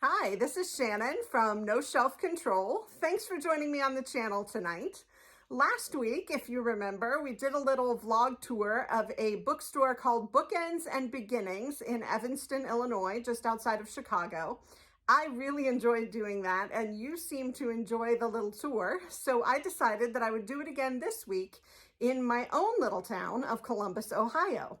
Hi, this is Shannon from No Shelf Control. Thanks for joining me on the channel tonight. Last week, if you remember, we did a little vlog tour of a bookstore called Bookends and Beginnings in Evanston, Illinois, just outside of Chicago. I really enjoyed doing that, and you seemed to enjoy the little tour, so I decided that I would do it again this week in my own little town of Columbus, Ohio.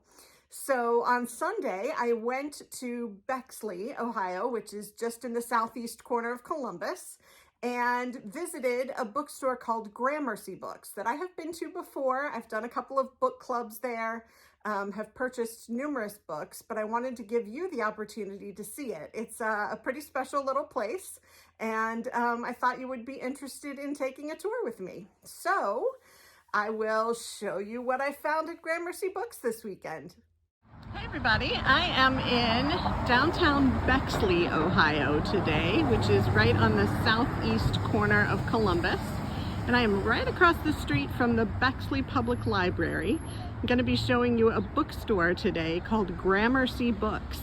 So on Sunday, I went to Bexley, Ohio, which is just in the southeast corner of Columbus, and visited a bookstore called Gramercy Books that I have been to before. I've done a couple of book clubs there, have purchased numerous books, but I wanted to give you the opportunity to see it. It's a pretty special little place, and I thought you would be interested in taking a tour with me. So I will show you what I found at Gramercy Books this weekend. Hey everybody, I am in downtown Bexley, Ohio today, which is right on the southeast corner of Columbus. And I am right across the street from the Bexley Public Library. I'm going to be showing you a bookstore today called Gramercy Books.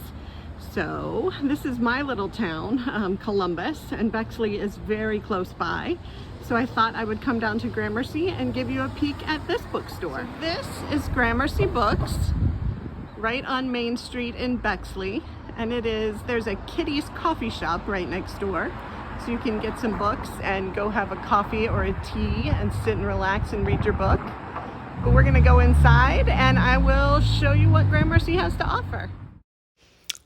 So this is my little town, Columbus, and Bexley is very close by. So I thought I would come down to Gramercy and give you a peek at this bookstore. So this is Gramercy Books, right on Main Street in Bexley, and there's a Kitty's coffee shop right next door, so you can get some books and go have a coffee or a tea and sit and relax and read your book. But we're gonna go inside and I will show you what Gramercy has to offer.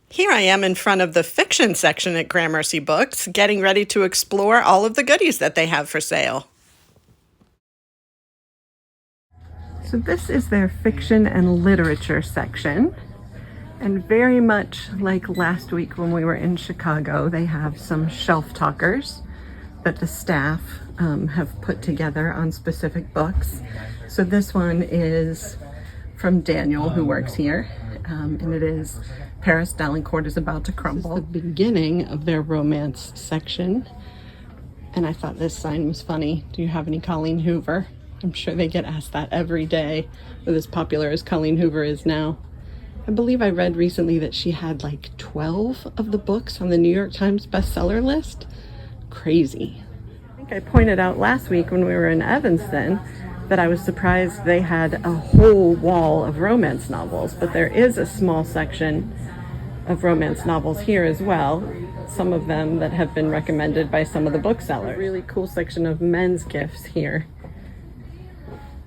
Here I am in front of the fiction section at Gramercy Books, getting ready to explore all of the goodies that they have for sale. So this is their fiction and literature section, and very much like last week when we were in Chicago, they have some shelf talkers that the staff have put together on specific books. So this one is from Daniel, who works here, and it is Paris Daillencourt is About to Crumble. This is the beginning of their romance section, and I thought this sign was funny. Do you have any Colleen Hoover? I'm sure they get asked that every day, with as popular as Colleen Hoover is now. I believe I read recently that she had like 12 of the books on the New York Times bestseller list. Crazy. I think I pointed out last week when we were in Evanston that I was surprised they had a whole wall of romance novels, but there is a small section of romance novels here as well. Some of them that have been recommended by some of the booksellers. A really cool section of men's gifts here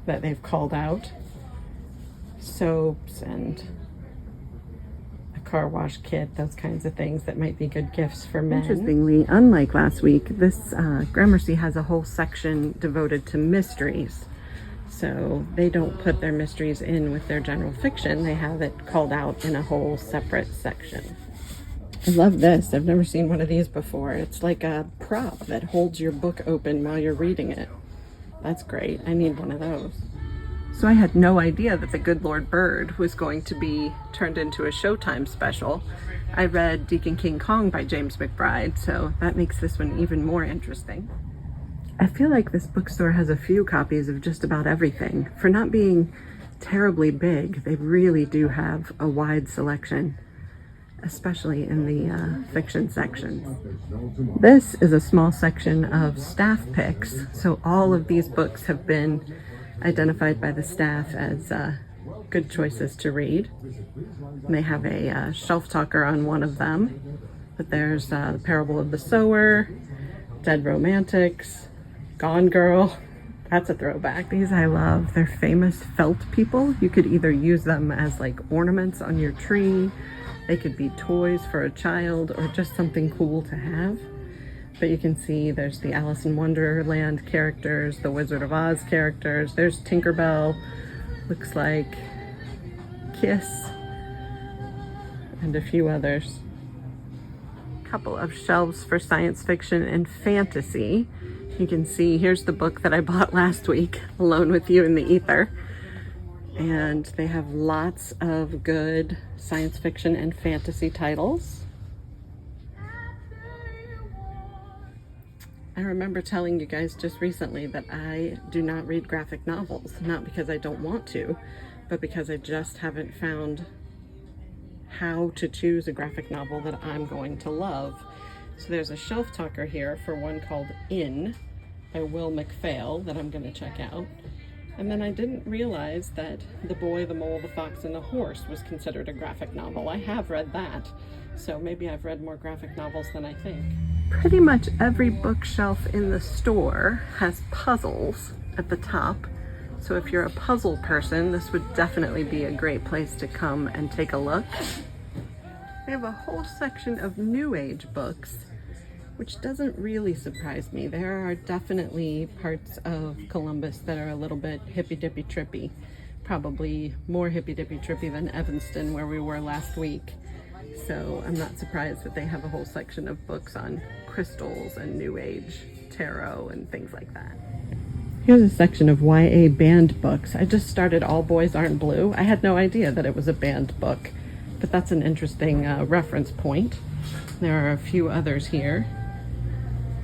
that they've called out. Soaps and a car wash kit, those kinds of things that might be good gifts for men. Interestingly, unlike last week, this Gramercy has a whole section devoted to mysteries. So they don't put their mysteries in with their general fiction. They have it called out in a whole separate section. I love this. I've never seen one of these before. It's like a prop that holds your book open while you're reading it. That's great. I need one of those. So I had no idea that The Good Lord Bird was going to be turned into a Showtime special. I read Deacon King Kong by James McBride, so that makes this one even more interesting. I feel like this bookstore has a few copies of just about everything. For not being terribly big, they really do have a wide selection, especially in the fiction sections. This is a small section of staff picks, so all of these books have been identified by the staff as good choices to read. And they have a shelf talker on one of them, but there's The Parable of the Sower, Dead Romantics, Gone Girl. That's a throwback. These I love. They're famous felt people. You could either use them as like ornaments on your tree. They could be toys for a child or just something cool to have. But you can see there's the Alice in Wonderland characters, the Wizard of Oz characters. There's Tinkerbell, looks like Kiss, and a few others. A couple of shelves for science fiction and fantasy. You can see here's the book that I bought last week, Alone with You in the Ether. And they have lots of good science fiction and fantasy titles. I remember telling you guys just recently that I do not read graphic novels, not because I don't want to, but because I just haven't found how to choose a graphic novel that I'm going to love. So there's a shelf talker here for one called In by Will McPhail that I'm going to check out. And then I didn't realize that The Boy, the Mole, the Fox, and the Horse was considered a graphic novel. I have read that, so maybe I've read more graphic novels than I think. Pretty much every bookshelf in the store has puzzles at the top. So if you're a puzzle person, this would definitely be a great place to come and take a look. They have a whole section of New Age books, which doesn't really surprise me. There are definitely parts of Columbus that are a little bit hippy-dippy-trippy. Probably more hippy-dippy-trippy than Evanston, where we were last week. So I'm not surprised that they have a whole section of books on crystals and New Age tarot and things like that. Here's a section of YA banned books. I just started All Boys Aren't Blue. I had no idea that it was a banned book, but that's an interesting reference point. There are a few others here.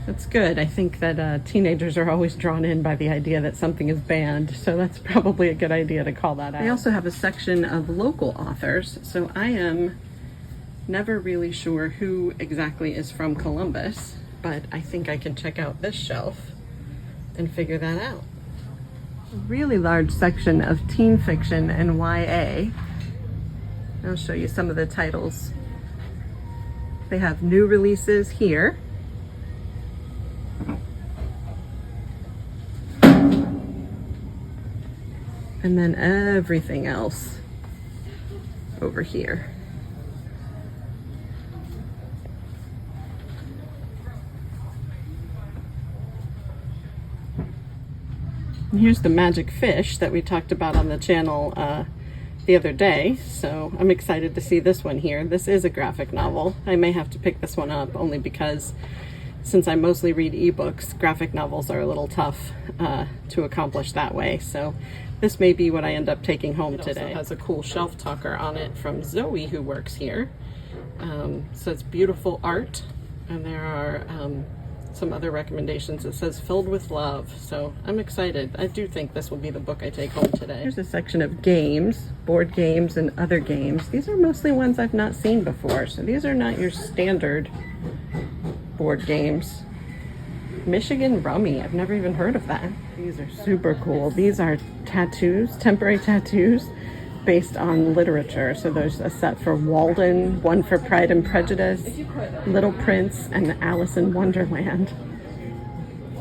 That's good. I think that teenagers are always drawn in by the idea that something is banned, so that's probably a good idea to call that out. They also have a section of local authors, so I am never really sure who exactly is from Columbus, but I think I can check out this shelf and figure that out. A really large section of teen fiction and YA. I'll show you some of the titles. They have new releases here. And then everything else over here. And here's the magic fish that we talked about on the channel the other day, so I'm excited to see this one here. This is a graphic novel. I may have to pick this one up only because since I mostly read ebooks, graphic novels are a little tough to accomplish that way, so this may be what I end up taking home today. It also has a cool shelf talker on it from Zoe, who works here. So it's beautiful art, and there are some other recommendations. It says filled with love, so I'm excited. I do think this will be the book I take home today. Here's a section of games, board games and other games. These are mostly ones I've not seen before, so these are not your standard board games. Michigan Rummy, I've never even heard of that. These are super cool. These are tattoos, temporary tattoos based on literature. So there's a set for Walden, one for Pride and Prejudice, Little Prince, and Alice in Wonderland.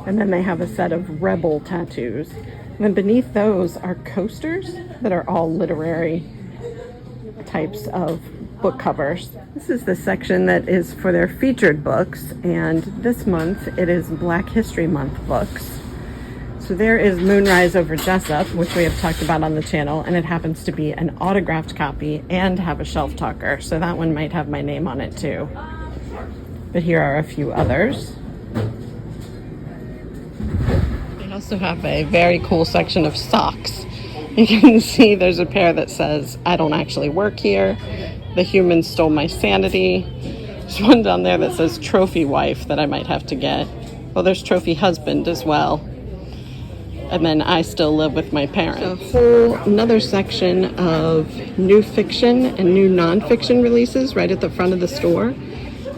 And then they have a set of Rebel tattoos. And then beneath those are coasters that are all literary types of book covers. This is the section that is for their featured books, and this month it is Black History Month books. So there is Moonrise Over Jessup, which we have talked about on the channel, and it happens to be an autographed copy and have a shelf talker, so that one might have my name on it too. But here are a few others. They also have a very cool section of socks. You can see there's a pair that says, "I don't actually work here," "The Humans Stole My Sanity." There's one down there that says "Trophy Wife" that I might have to get. Well, there's "Trophy Husband" as well. And then "I Still Live with My Parents." A whole another section of new fiction and new nonfiction releases right at the front of the store.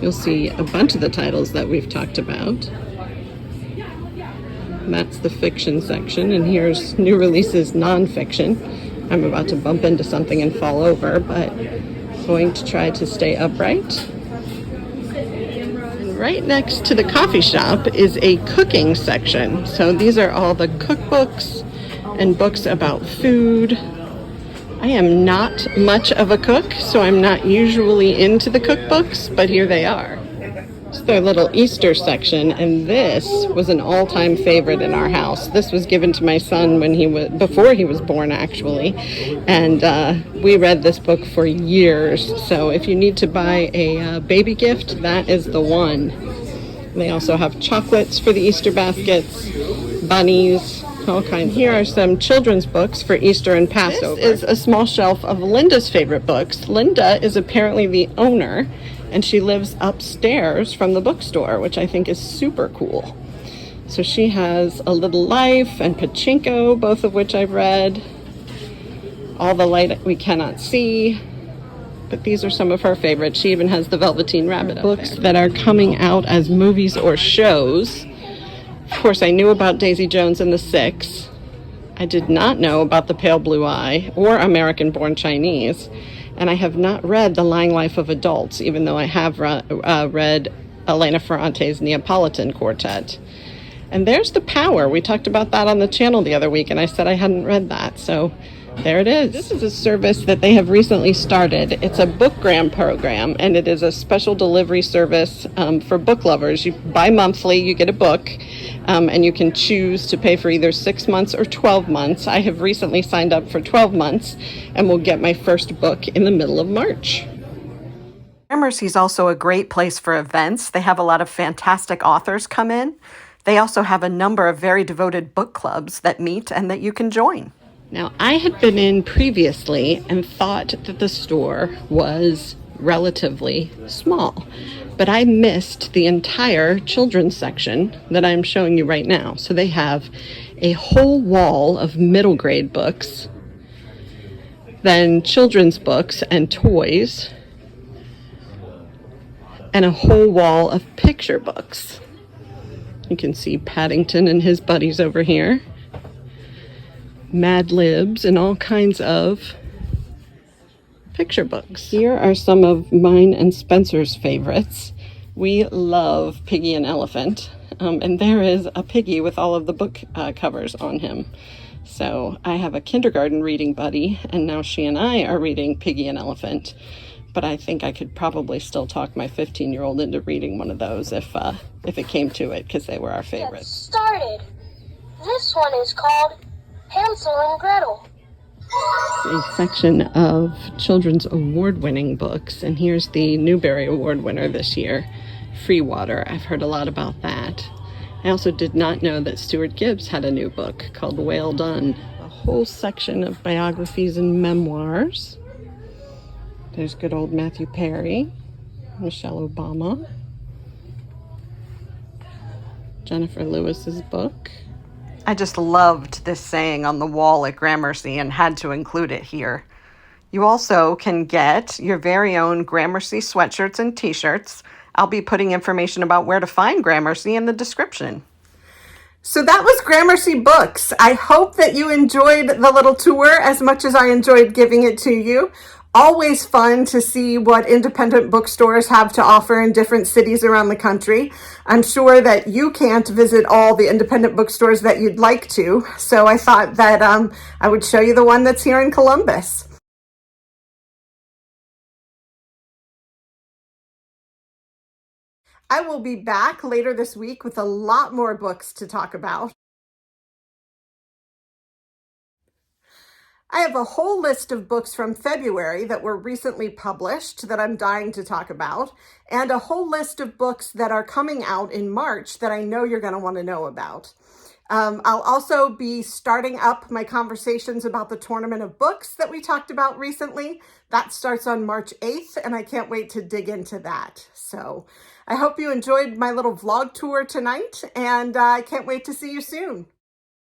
You'll see a bunch of the titles that we've talked about. And that's the fiction section, and here's new releases nonfiction. I'm about to bump into something and fall over, but going to try to stay upright. And right next to the coffee shop is a cooking section. So these are all the cookbooks and books about food. I am not much of a cook, so I'm not usually into the cookbooks, but here they are. It's their little Easter section, and this was an all-time favorite in our house. This was given to my son before he was born, actually, and we read this book for years. So if you need to buy a baby gift, that is the one. They also have chocolates for the Easter baskets, bunnies, all kinds. Here are some children's books for Easter and Passover. This is a small shelf of Linda's favorite books. Linda is apparently the owner, and she lives upstairs from the bookstore, which I think is super cool. So she has A Little Life and Pachinko, both of which I've read. All the Light We Cannot See. but these are some of her favorites. She even has the Velveteen Rabbit books that are coming out as movies or shows. Of course, I knew about Daisy Jones and the Six. I did not know about The Pale Blue Eye or American Born Chinese, and I have not read The Lying Life of Adults, even though I have read Elena Ferrante's Neapolitan Quartet. And there's The Power. We talked about that on the channel the other week, and I said I hadn't read that, so there it is. This is a service that they have recently started. It's a BookGram program, and it is a special delivery service for book lovers. You buy monthly, you get a book, and you can choose to pay for either 6 months or 12 months. I have recently signed up for 12 months and will get my first book in the middle of March. Gramercy is also a great place for events. They have a lot of fantastic authors come in. They also have a number of very devoted book clubs that meet and that you can join. Now, I had been in previously and thought that the store was relatively small, but I missed the entire children's section that I'm showing you right now. So they have a whole wall of middle grade books, then children's books and toys, and a whole wall of picture books. You can see Paddington and his buddies over here. Mad Libs and all kinds of picture books. Here are some of mine and Spencer's favorites. We love Piggy and Elephant, and there is a piggy with all of the book covers on him. So I have a kindergarten reading buddy, and now she and I are reading Piggy and Elephant, but I think I could probably still talk my 15-year-old into reading one of those if it came to it, because they were our favorites. Get started. This one is called Hansel and Gretel. A section of children's award-winning books, and here's the Newbery Award winner this year, Free Water. I've heard a lot about that. I also did not know that Stuart Gibbs had a new book called Whale Done. A whole section of biographies and memoirs. There's good old Matthew Perry, Michelle Obama, Jennifer Lewis's book. I just loved this saying on the wall at Gramercy and had to include it here. You also can get your very own Gramercy sweatshirts and t-shirts. I'll be putting information about where to find Gramercy in the description. So that was Gramercy Books. I hope that you enjoyed the little tour as much as I enjoyed giving it to you. Always fun to see what independent bookstores have to offer in different cities around the country. I'm sure that you can't visit all the independent bookstores that you'd like to, so I thought that I would show you the one that's here in Columbus. I will be back later this week with a lot more books to talk about. I have a whole list of books from February that were recently published that I'm dying to talk about, and a whole list of books that are coming out in March that I know you're going to want to know about. I'll also be starting up my conversations about the Tournament of Books that we talked about recently. That starts on March 8th, and I can't wait to dig into that. So I hope you enjoyed my little vlog tour tonight, and I can't wait to see you soon.